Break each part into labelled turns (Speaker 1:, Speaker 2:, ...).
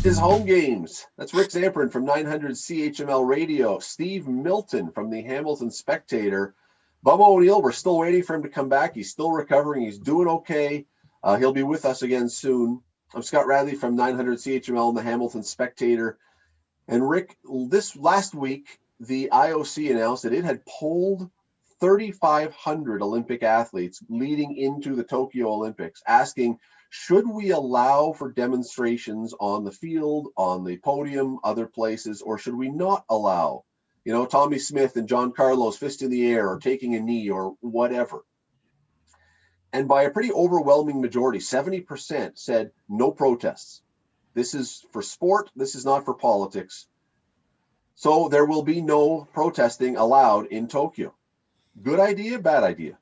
Speaker 1: His home games. That's Rick Zamperin from 900 CHML Radio. Steve Milton from the Hamilton Spectator. Bubba O'Neill, we're still waiting for him to come back. He's still recovering. He's doing okay. He'll be with us again soon. I'm Scott Radley from 900 CHML and the Hamilton Spectator. And Rick, this last week, the IOC announced that it had polled 3,500 Olympic athletes leading into the Tokyo Olympics, asking, should we allow for demonstrations on the field, on the podium, other places, or should we not allow? You know, Tommy Smith and John Carlos fist in the air or taking a knee or whatever. And by a pretty overwhelming majority, 70% said no protests. This is for sport. This is not for politics. So there will be no protesting allowed in Tokyo. Good idea, bad idea?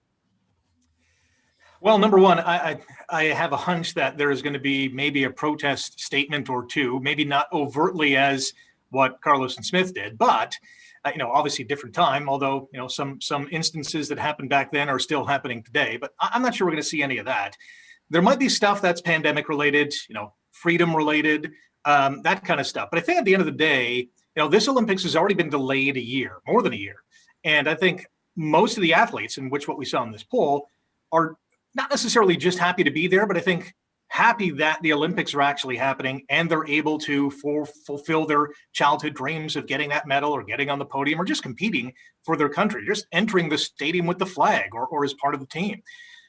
Speaker 2: Well, number one, I have a hunch that there is going to be maybe a protest statement or two, maybe not overtly as what Carlos and Smith did, but obviously different time, although, some instances that happened back then are still happening today, but I'm not sure we're going to see any of that. There might be stuff that's pandemic related, freedom related, that kind of stuff. But I think at the end of the day, this Olympics has already been delayed a year, more than a year. And I think most of the athletes, in which what we saw in this poll, are not necessarily just happy to be there, but I think happy that the Olympics are actually happening and they're able to fulfill their childhood dreams of getting that medal or getting on the podium or just competing for their country, just entering the stadium with the flag or as part of the team.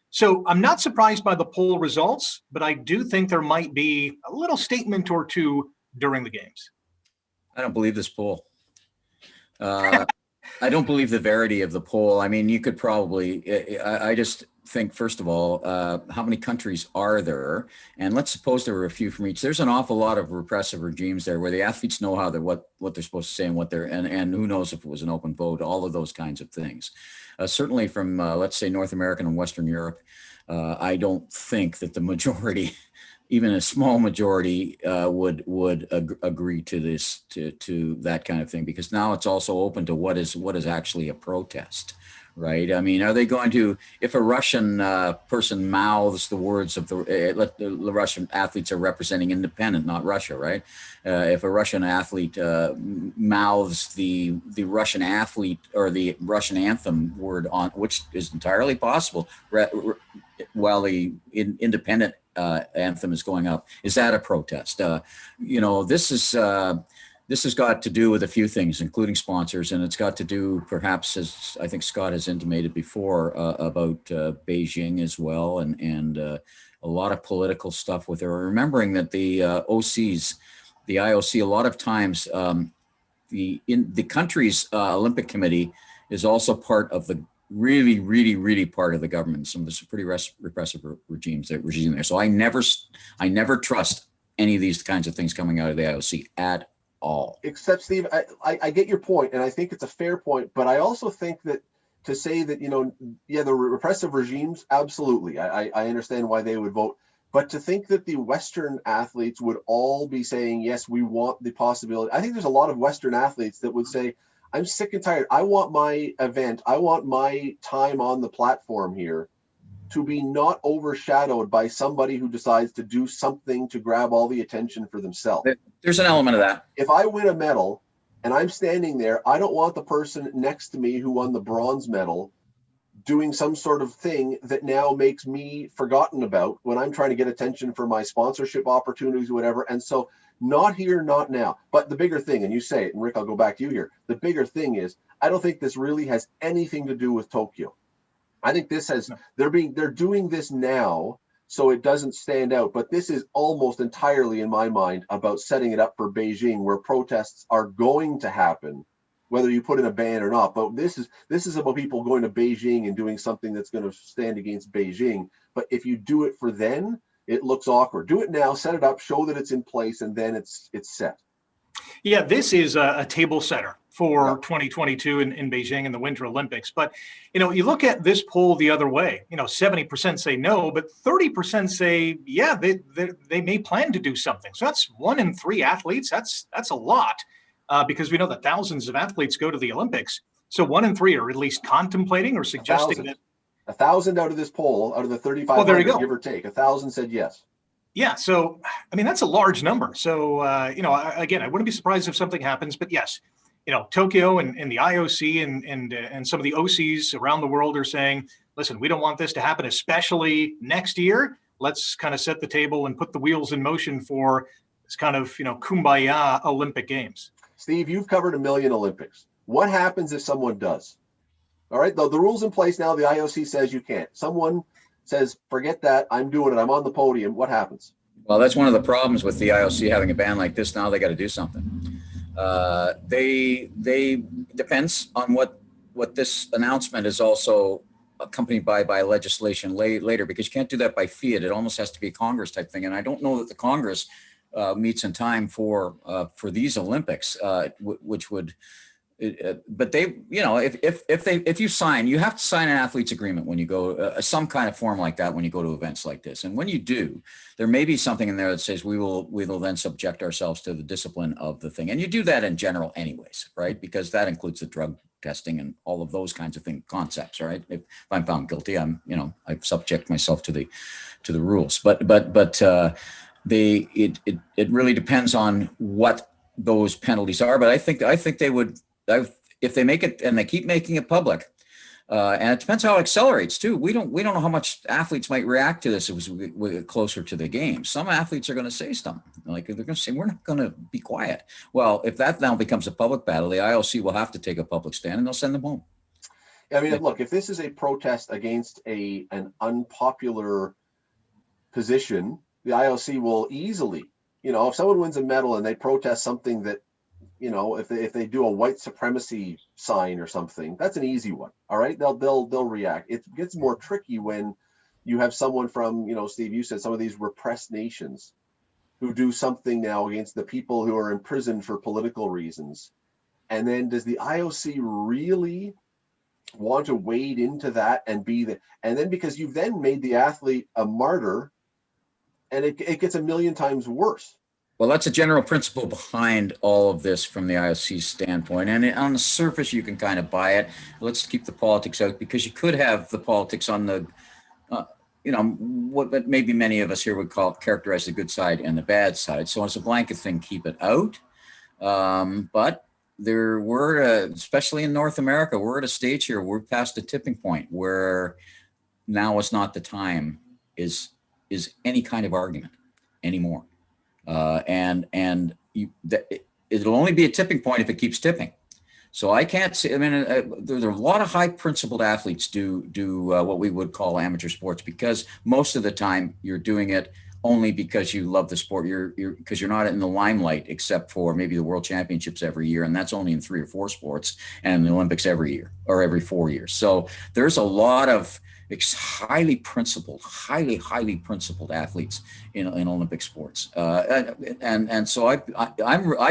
Speaker 2: So I'm not surprised by the poll results, but I do think there might be a little statement or two during the games.
Speaker 3: I don't believe this poll. I don't believe the verity of the poll. I mean, you could probably, I just think, first of all, how many countries are there? And let's suppose there were a few from each. There's an awful lot of repressive regimes there where the athletes know how what they're supposed to say and and who knows if it was an open vote, all of those kinds of things. Certainly from, let's say, North American and Western Europe, I don't think that the majority, even a small majority, would agree to this, to that kind of thing, because now it's also open to what is actually a protest. Right. I mean, are they going to, if a Russian person mouths the words of the Russian athletes are representing independent, not Russia, right? If a Russian athlete mouths the Russian athlete or the Russian anthem word on, which is entirely possible, while the independent anthem is going up, is that a protest? This has got to do with a few things, including sponsors, and it's got to do, perhaps, as I think Scott has intimated before, about Beijing as well, and a lot of political stuff with her. Remembering that the OCs, the IOC, a lot of times the country's Olympic Committee is also part of the really part of the government. Some of some pretty repressive regimes there. So I never trust any of these kinds of things coming out of the IOC at all.
Speaker 1: Except, Steve, I get your point, and I think it's a fair point, but I also think that to say that, the repressive regimes, absolutely, I understand why they would vote, but to think that the Western athletes would all be saying, yes, we want the possibility. I think there's a lot of Western athletes that would say, I'm sick and tired. I want my event. I want my time on the platform here to be not overshadowed by somebody who decides to do something to grab all the attention for themselves.
Speaker 3: There's an element of that.
Speaker 1: If I win a medal and I'm standing there, I don't want the person next to me who won the bronze medal doing some sort of thing that now makes me forgotten about when I'm trying to get attention for my sponsorship opportunities, whatever. And so not here, not now. But the bigger thing, and you say it, and Rick, I'll go back to you here. The bigger thing is, I don't think this really has anything to do with Tokyo. I think this has, they're doing this now so it doesn't stand out. But this is almost entirely, in my mind, about setting it up for Beijing, where protests are going to happen, whether you put in a ban or not. But this is about people going to Beijing and doing something that's going to stand against Beijing. But if you do it for then, it looks awkward. Do it now, set it up, show that it's in place, and then it's set.
Speaker 2: Yeah, this is a table setter for 2022 in Beijing and the Winter Olympics. But, you look at this poll the other way, 70% say no, but 30% say, yeah, they may plan to do something. So that's 1 in 3 athletes. That's a lot because we know that thousands of athletes go to the Olympics. So 1 in 3 are at least contemplating or suggesting that.
Speaker 1: 1,000 out of this poll, out of the 3,500, give or take, 1,000 said yes.
Speaker 2: Yeah, so I mean that's a large number. So again, I wouldn't be surprised if something happens. But yes, Tokyo and the IOC and some of the OCs around the world are saying, listen, we don't want this to happen, especially next year. Let's kind of set the table and put the wheels in motion for this kind of kumbaya Olympic Games.
Speaker 1: Steve, you've covered a million Olympics. What happens if someone does? All right, the rules in place now. The IOC says you can't. Someone says, forget that. I'm doing it. I'm on the podium. What happens?
Speaker 3: Well, that's one of the problems with the IOC having a ban like this. Now they got to do something. They depends on what this announcement is also accompanied by legislation later, because you can't do that by fiat. It almost has to be a Congress type thing. And I don't know that the Congress meets in time for these Olympics, which would. But they, if you sign, you have to sign an athlete's agreement when you go some kind of form like that when you go to events like this. And when you do, there may be something in there that says we will then subject ourselves to the discipline of the thing. And you do that in general, anyways, right? Because that includes the drug testing and all of those kinds of concepts, right? If I'm found guilty, I subject myself to the rules. But it really depends on what those penalties are. But I think they would. If they make it and they keep making it public, and it depends how it accelerates too. We don't know how much athletes might react to this as we get closer to the game. Some athletes are going to say something like they're going to say, "We're not going to be quiet." Well, if that now becomes a public battle, the IOC will have to take a public stand and they'll send them home.
Speaker 1: I mean, look, if this is a protest against an unpopular position, the IOC will easily, if someone wins a medal and they protest something that, if they do a white supremacy sign or something, that's an easy one. All right, they'll react. It gets more tricky when you have someone from, Steve, you said some of these repressed nations who do something now against the people who are imprisoned for political reasons. And then does the IOC really want to wade into that and and then because you've then made the athlete a martyr, and it gets a million times worse.
Speaker 3: Well, that's a general principle behind all of this from the IOC's standpoint. And on the surface, you can kind of buy it. Let's keep the politics out, because you could have the politics on the, what maybe many of us here would characterize the good side and the bad side. So it's a blanket thing, keep it out. But especially in North America, we're at a stage here, we're past a tipping point where now is not the time is any kind of argument anymore. It'll only be a tipping point if it keeps tipping. So I can't see. I mean, there's a lot of high principled athletes do what we would call amateur sports, because most of the time you're doing it only because you love the sport. Because you're not in the limelight, except for maybe the World Championships every year, and that's only in 3 or 4 sports, and the Olympics every year or every 4 years. So there's a lot of highly principled athletes in Olympic sports, and so I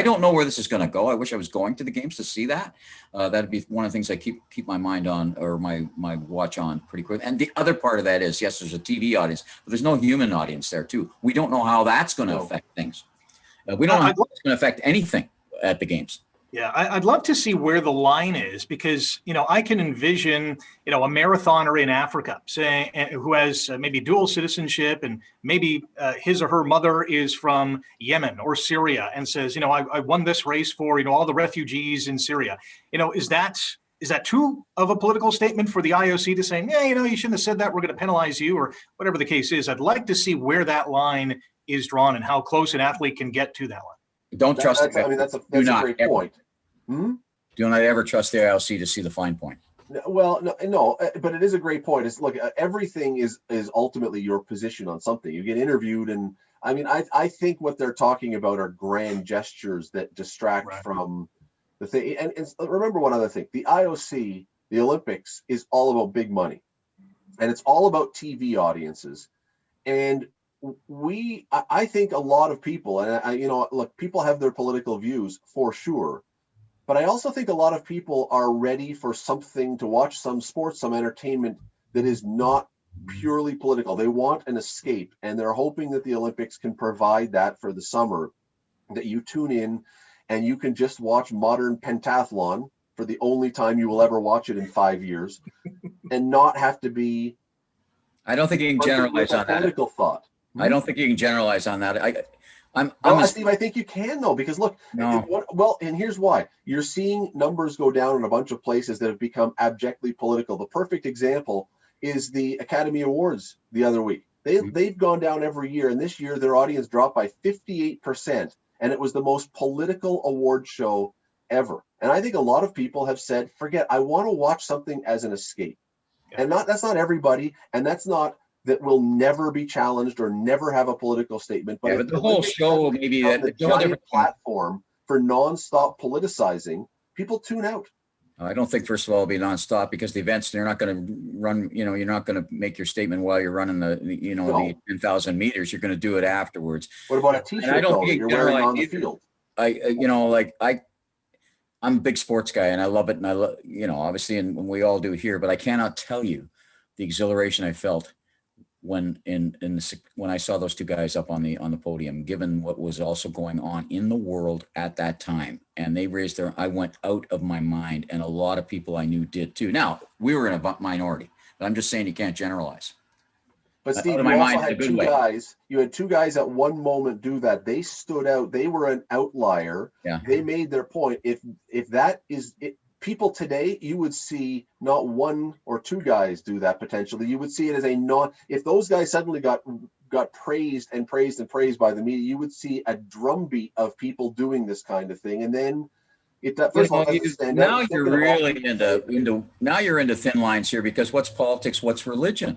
Speaker 3: don't know where this is going to go. I wish I was going to the games to see that. That'd be one of the things I keep my mind on, or my watch on, pretty quick. And the other part of that is, yes, there's a TV audience, but there's no human audience there too. We don't know how that's going to affect things. We don't know how it's going to affect anything at the games.
Speaker 2: Yeah, I'd love to see where the line is, because, I can envision, a marathoner in Africa saying, who has maybe dual citizenship, and maybe his or her mother is from Yemen or Syria, and says, I won this race for, all the refugees in Syria. Is that too of a political statement for the IOC to say, you shouldn't have said that, we're going to penalize you, or whatever the case is? I'd like to see where that line is drawn and how close an athlete can get to that line.
Speaker 3: Don't trust.
Speaker 1: That's a great point.
Speaker 3: Do not ever trust the IOC to see the fine point.
Speaker 1: Well, no, but it is a great point. It's look, everything is ultimately your position on something. You get interviewed, and I mean, I think what they're talking about are grand gestures that distract from the thing. And remember one other thing: the IOC, the Olympics, is all about big money, and it's all about TV audiences. And I think a lot of people, and look, people have their political views for sure. But I also think a lot of people are ready for something to watch, some sports, some entertainment that is not purely political. They want an escape, and they're hoping that the Olympics can provide that for the summer, that you tune in and you can just watch modern pentathlon for the only time you will ever watch it in 5 years, and not have to be.
Speaker 3: I don't think you can generalize on that.
Speaker 1: Political thought.
Speaker 3: I don't think you can generalize on that.
Speaker 1: Steve, I think you can though, because look,
Speaker 3: No.
Speaker 1: and here's why. You're seeing numbers go down in a bunch of places that have become abjectly political. The perfect example is the Academy Awards the other week. They've gone down every year, and this year their audience dropped by 58%, and it was the most political award show ever. And I think a lot of people have said, forget, I want to watch something as an escape.
Speaker 2: Yeah.
Speaker 1: And that's not everybody, and that's not that will never be challenged or never have a political statement. But,
Speaker 3: but the whole show, maybe
Speaker 1: the giant platform for nonstop politicizing, people tune out.
Speaker 3: I don't think, first of all, it'll be nonstop, because the events, they're not going to run, you're not going to make your statement while you're running the 10,000 meters. You're going to do it afterwards.
Speaker 1: What about a t-shirt though, you're wearing on the field?
Speaker 3: I'm a big sports guy and I love it. And I love, obviously, and we all do here, but I cannot tell you the exhilaration I felt when I saw those two guys up on the podium, given what was also going on in the world at that time. And they raised I went out of my mind, and a lot of people I knew did too. Now, we were in a minority, but I'm just saying you can't generalize.
Speaker 1: But Steve, you also had two guys. You had two guys at one moment do that. They stood out. They were an outlier.
Speaker 3: Yeah.
Speaker 1: They made their point. If that is it, people today, you would see not one or two guys do that potentially. You would see it as if those guys suddenly got praised and praised and praised by the media, you would see a drumbeat of people doing this kind of thing. And then
Speaker 3: now you're really into thin lines here, because what's politics, what's religion,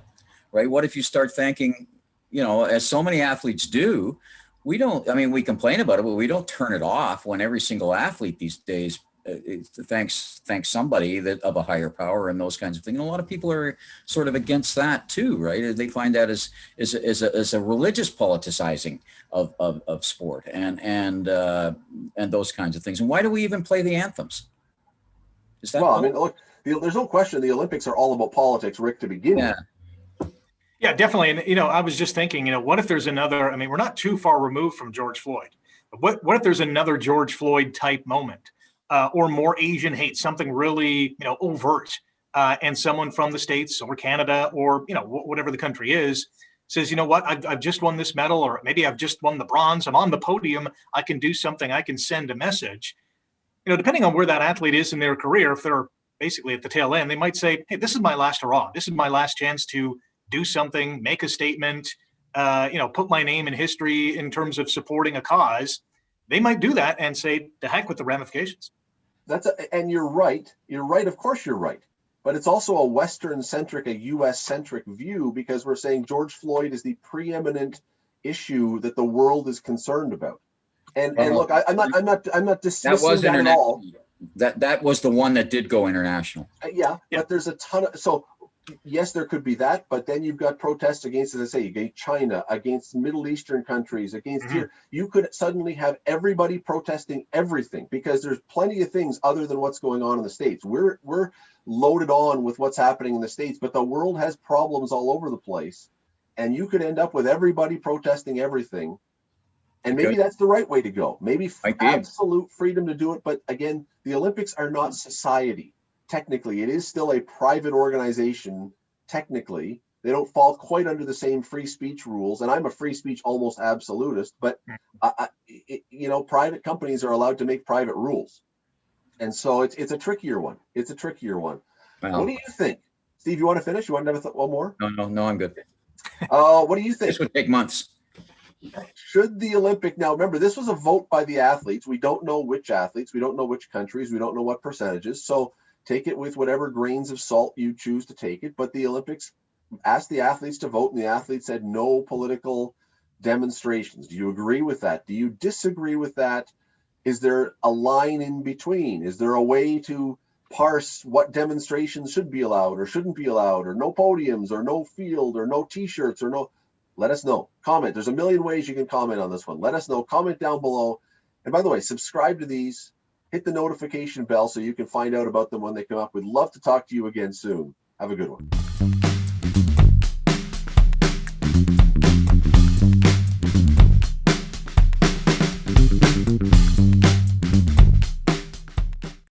Speaker 3: right? What if you start thinking, as so many athletes do, we complain about it, but we don't turn it off when every single athlete these days thanks somebody that of a higher power and those kinds of things. And a lot of people are sort of against that too, right? They find that as a religious politicizing of sport and those kinds of things. And why do we even play the anthems? Is that
Speaker 1: look, there's no question the Olympics are all about politics, Rick, to begin with.
Speaker 2: Yeah, definitely. And I was just thinking, what if there's another? We're not too far removed from George Floyd. But what if there's another George Floyd type moment? Or more Asian hate, something really, overt, and someone from the States or Canada or, whatever the country is, says, I've just won this medal, or maybe I've just won the bronze. I'm on the podium. I can do something. I can send a message. Depending on where that athlete is in their career, if they're basically at the tail end, they might say, hey, this is my last hurrah. This is my last chance to do something, make a statement, put my name in history in terms of supporting a cause. They might do that and say, to heck with the ramifications.
Speaker 1: And you're right. You're right. Of course you're right. But it's also a Western-centric, a U.S.-centric view, because we're saying George Floyd is the preeminent issue that the world is concerned about. And look, I'm not dismissing that at all.
Speaker 3: That was the one that did go international.
Speaker 1: Yeah, but there's a ton of yes, there could be that, but then you've got protests against, as I say, against China, against Middle Eastern countries, against here. You could suddenly have everybody protesting everything, because there's plenty of things other than what's going on in the States. We're loaded on with what's happening in the States, but the world has problems all over the place, and you could end up with everybody protesting everything. And maybe that's the right way to go. Maybe absolute freedom to do it. But again, the Olympics are not society. Technically, it is still a private organization. Technically, they don't fall quite under the same free speech rules. And I'm a free speech almost absolutist, but private companies are allowed to make private rules, and so it's a trickier one. It's a trickier one. Wow. What do you think, Steve? You want to finish? You want to have one more?
Speaker 3: No, I'm good.
Speaker 1: What do you think?
Speaker 3: This would take months.
Speaker 1: Should the Olympic, now remember, this was a vote by the athletes. We don't know which athletes. We don't know which countries. We don't know what percentages. So take it with whatever grains of salt you choose to take it. But the Olympics asked the athletes to vote, and the athletes said no political demonstrations. Do you agree with that? Do you disagree with that? Is there a line in between? Is there a way to parse what demonstrations should be allowed or shouldn't be allowed, or no podiums, or no field, or no T-shirts, or no? Let us know. Comment. There's a million ways you can comment on this one. Let us know. Comment down below. And by the way, subscribe to these. Hit the notification bell so you can find out about them when they come up. We'd love to talk to you again soon. Have a good one.